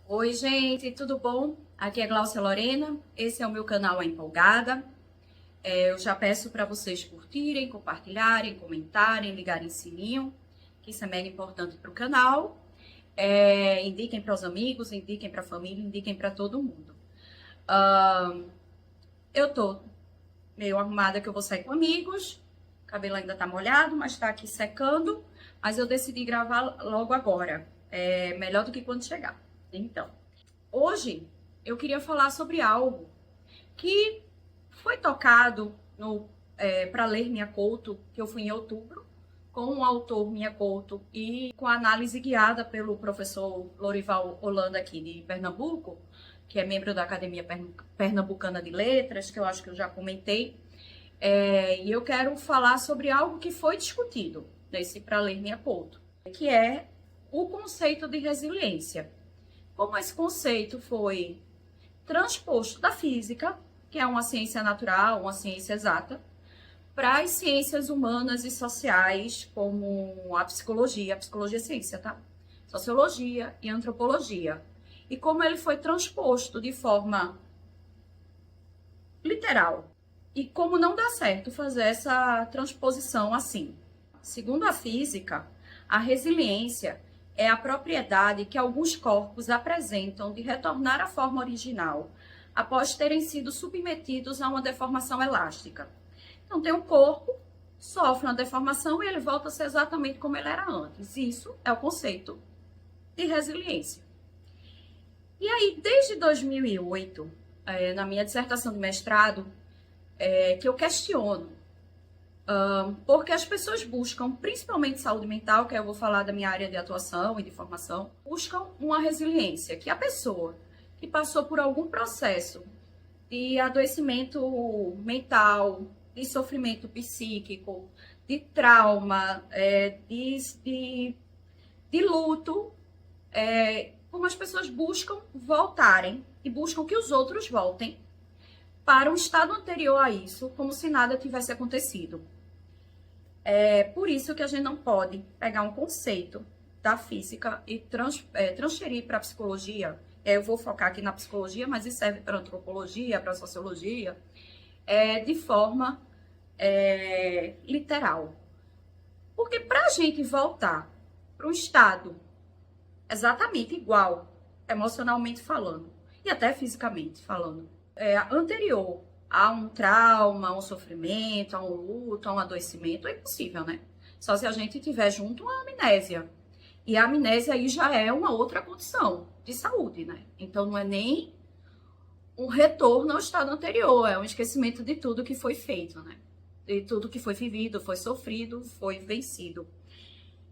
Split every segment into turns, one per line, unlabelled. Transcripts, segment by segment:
Oi, gente, tudo bom? Aqui é Glaucia Lorena, esse é o meu canal A Empolgada. Eu já peço para vocês curtirem, compartilharem, comentarem, ligarem o sininho, que isso é mega importante para o canal. Indiquem para os amigos, indiquem para a família, indiquem para todo mundo. Eu tô meio arrumada que eu vou sair com amigos, o cabelo ainda tá molhado, mas tá aqui secando, mas eu decidi gravar logo agora, melhor do que quando chegar. Então, hoje eu queria falar sobre algo que foi tocado no para ler Mia Couto, que eu fui em outubro, com o autor Mia Couto e com a análise guiada pelo professor Lorival Holanda aqui de Pernambuco, que é membro da Academia Pernambucana de Letras, que eu acho que eu já comentei. E eu quero falar sobre algo que foi discutido nesse para ler Mia Couto, que é o conceito de resiliência. Como esse conceito foi transposto da física, que é uma ciência natural, uma ciência exata, para as ciências humanas e sociais, como a psicologia é ciência, tá? Sociologia e antropologia. E como ele foi transposto de forma literal. E como não dá certo fazer essa transposição assim. Segundo a física, a resiliência é a propriedade que alguns corpos apresentam de retornar à forma original após terem sido submetidos a uma deformação elástica. Então, tem um corpo, sofre uma deformação e ele volta a ser exatamente como ele era antes. Isso é o conceito de resiliência. E aí, desde 2008, na minha dissertação de mestrado, que eu questiono porque as pessoas buscam, principalmente saúde mental, que eu vou falar da minha área de atuação e de formação, buscam uma resiliência, que a pessoa que passou por algum processo de adoecimento mental, de sofrimento psíquico, de trauma, de luto, como as pessoas buscam voltarem e buscam que os outros voltem para um estado anterior a isso, como se nada tivesse acontecido. É por isso que a gente não pode pegar um conceito da física e transferir para a psicologia. Eu vou focar aqui na psicologia, mas isso serve para antropologia, para sociologia, de forma literal. Porque para a gente voltar para um estado exatamente igual, emocionalmente falando, e até fisicamente falando, anterior a um trauma, a um sofrimento, a um luto, a um adoecimento, é impossível, né? Só se a gente tiver junto uma amnésia. E a amnésia aí já é uma outra condição de saúde, né? Então não é nem um retorno ao estado anterior, é um esquecimento de tudo que foi feito, né? De tudo que foi vivido, foi sofrido, foi vencido.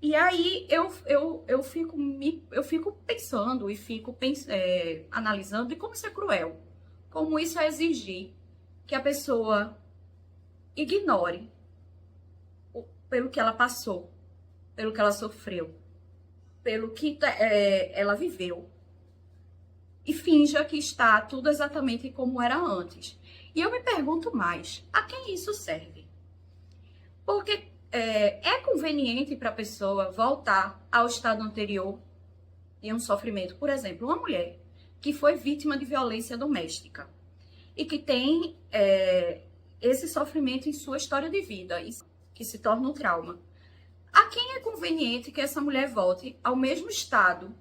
E aí eu fico pensando e fico analisando de como isso é cruel, como isso é exigir que a pessoa ignore pelo que ela passou, pelo que ela sofreu, pelo que ela viveu, e finja que está tudo exatamente como era antes. E eu me pergunto mais, a quem isso serve? Porque é conveniente para a pessoa voltar ao estado anterior de um sofrimento. Por exemplo, uma mulher que foi vítima de violência doméstica e que tem esse sofrimento em sua história de vida, que se torna um trauma. A quem é conveniente que essa mulher volte ao mesmo estado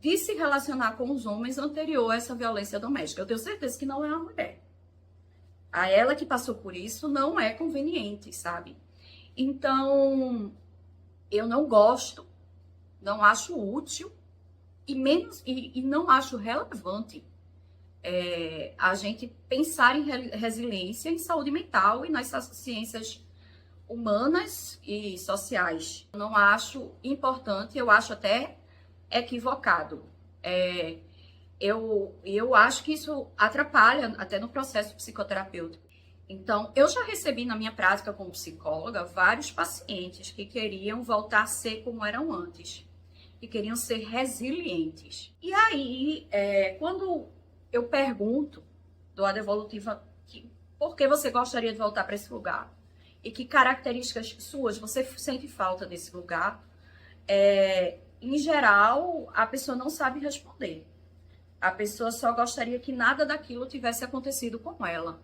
de se relacionar com os homens anterior a essa violência doméstica? Eu tenho certeza que não é a mulher. A ela que passou por isso não é conveniente, sabe? Então, eu não gosto, não acho útil e não acho relevante a gente pensar em resiliência, em saúde mental e nas ciências humanas e sociais. Eu não acho importante, eu acho até equivocado. Eu acho que isso atrapalha até no processo psicoterapêutico. Então, eu já recebi na minha prática como psicóloga vários pacientes que queriam voltar a ser como eram antes, que queriam ser resilientes. E aí, quando eu pergunto do A Devolutiva por que você gostaria de voltar para esse lugar e que características suas você sente falta desse lugar, em geral, a pessoa não sabe responder. A pessoa só gostaria que nada daquilo tivesse acontecido com ela.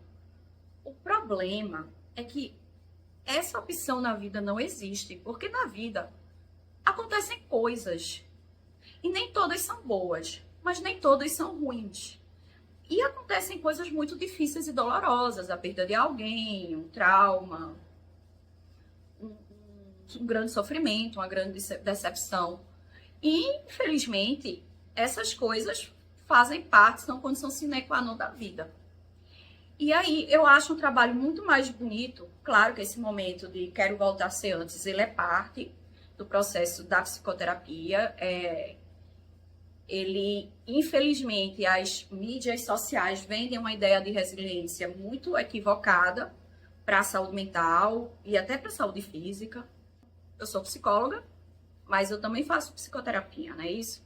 O problema é que essa opção na vida não existe, porque na vida acontecem coisas e nem todas são boas, mas nem todas são ruins. E acontecem coisas muito difíceis e dolorosas, a perda de alguém, um trauma, um grande sofrimento, uma grande decepção. E, infelizmente, essas coisas fazem parte, são condição sine qua non da vida. E aí, eu acho um trabalho muito mais bonito. Claro que esse momento de quero voltar a ser antes, ele é parte do processo da psicoterapia. Ele, infelizmente, as mídias sociais vendem uma ideia de resiliência muito equivocada para a saúde mental e até para a saúde física. Eu sou psicóloga, mas eu também faço psicoterapia, não é isso?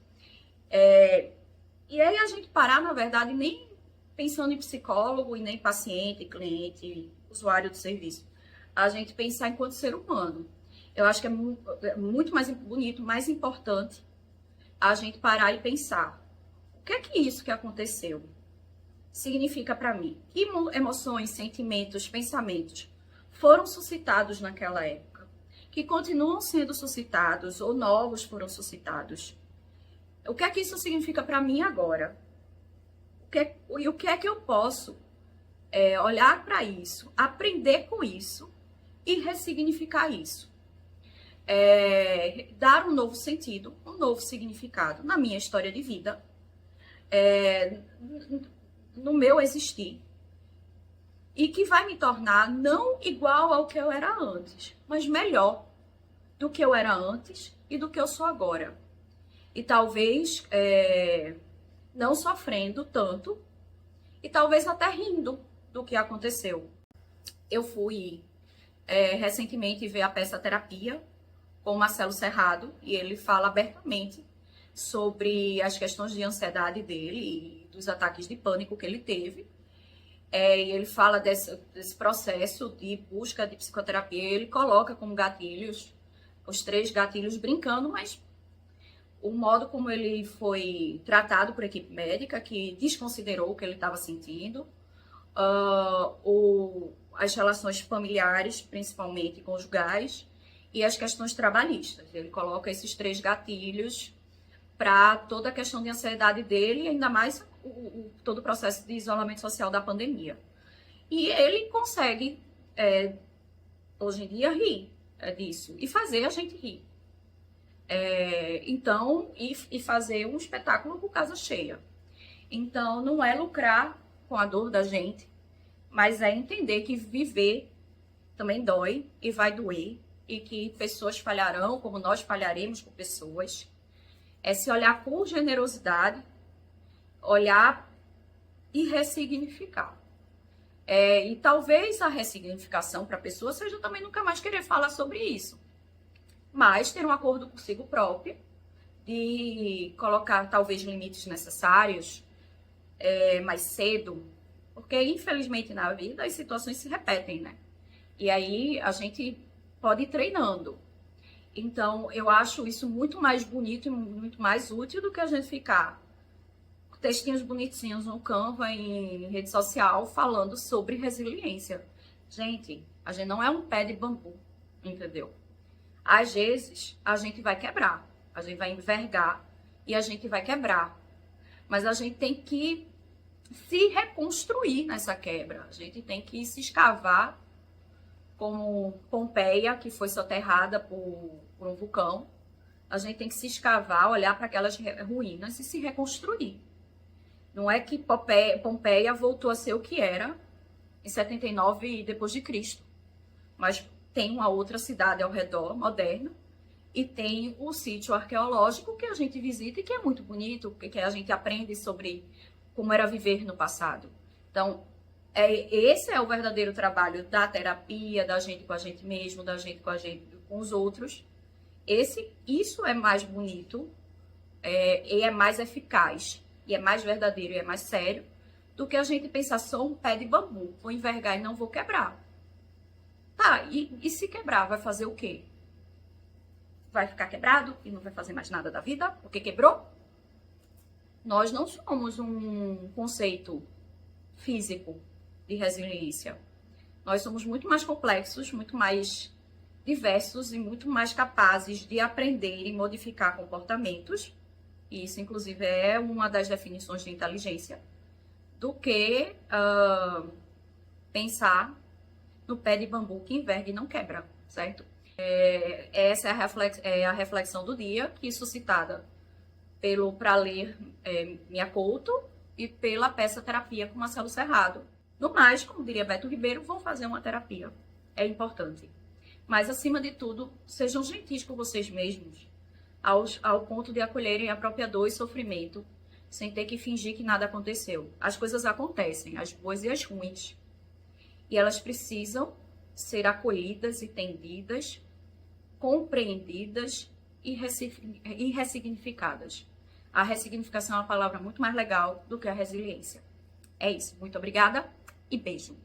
E aí a gente parar, na verdade, nem pensando em psicólogo e nem paciente, cliente, usuário do serviço. A gente pensar enquanto ser humano. Eu acho que é muito mais bonito, mais importante a gente parar e pensar. O que é que isso que aconteceu significa para mim? Que emoções, sentimentos, pensamentos foram suscitados naquela época? Que continuam sendo suscitados ou novos foram suscitados? O que é que isso significa para mim agora? O que é que eu posso olhar para isso, aprender com isso e ressignificar isso? Dar um novo sentido, um novo significado na minha história de vida, no meu existir, e que vai me tornar não igual ao que eu era antes, mas melhor do que eu era antes e do que eu sou agora. E talvez não sofrendo tanto e talvez até rindo do que aconteceu. Eu fui recentemente ver a peça Terapia com o Marcelo Serrado e ele fala abertamente sobre as questões de ansiedade dele e dos ataques de pânico que ele teve. E ele fala desse processo de busca de psicoterapia. Ele coloca como gatilhos, os 3 gatilhos brincando, mas o modo como ele foi tratado por equipe médica, que desconsiderou o que ele estava sentindo, as relações familiares, principalmente conjugais, e as questões trabalhistas. Ele coloca esses 3 gatilhos para toda a questão de ansiedade dele, e ainda mais todo o processo de isolamento social da pandemia. E ele consegue, hoje em dia, rir disso e fazer a gente rir. Então, e fazer um espetáculo com casa cheia. Então, não é lucrar com a dor da gente, mas é entender que viver também dói e vai doer, e que pessoas falharão como nós falharemos com pessoas. É se olhar com generosidade, olhar e ressignificar. E talvez a ressignificação para a pessoa seja também nunca mais querer falar sobre isso. Mas ter um acordo consigo próprio, de colocar talvez limites necessários mais cedo, porque infelizmente na vida as situações se repetem, né? E aí a gente pode ir treinando. Então eu acho isso muito mais bonito e muito mais útil do que a gente ficar com textinhos bonitinhos no Canva, em rede social, falando sobre resiliência. Gente, a gente não é um pé de bambu, entendeu? Às vezes, a gente vai quebrar, a gente vai envergar e a gente vai quebrar. Mas a gente tem que se reconstruir nessa quebra. A gente tem que se escavar como Pompeia, que foi soterrada por um vulcão. A gente tem que se escavar, olhar para aquelas ruínas e se reconstruir. Não é que Pompeia voltou a ser o que era em 79 depois de Cristo, mas tem uma outra cidade ao redor, moderna, e tem o sítio arqueológico que a gente visita e que é muito bonito, que a gente aprende sobre como era viver no passado. Então, esse é o verdadeiro trabalho da terapia, da gente com a gente mesmo, da gente com os outros. Isso é mais bonito, e é mais eficaz, e é mais verdadeiro, e é mais sério, do que a gente pensar só um pé de bambu, vou envergar e não vou quebrar. Tá, e se quebrar, vai fazer o quê? Vai ficar quebrado e não vai fazer mais nada da vida porque quebrou? Nós não somos um conceito físico de resiliência. Nós somos muito mais complexos, muito mais diversos e muito mais capazes de aprender e modificar comportamentos. E isso, inclusive, é uma das definições de inteligência, do que pensar no pé de bambu que enverga e não quebra, certo? Essa é a reflexão do dia, que suscitada pelo Pra Ler Minha Couto e pela peça Terapia com Marcelo Serrado. No mais, como diria Beto Ribeiro, vão fazer uma terapia. É importante. Mas, acima de tudo, sejam gentis com vocês mesmos, ao ponto de acolherem a própria dor e sofrimento, sem ter que fingir que nada aconteceu. As coisas acontecem, as boas e as ruins. E elas precisam ser acolhidas, entendidas, compreendidas e ressignificadas. A ressignificação é uma palavra muito mais legal do que a resiliência. É isso. Muito obrigada e beijo.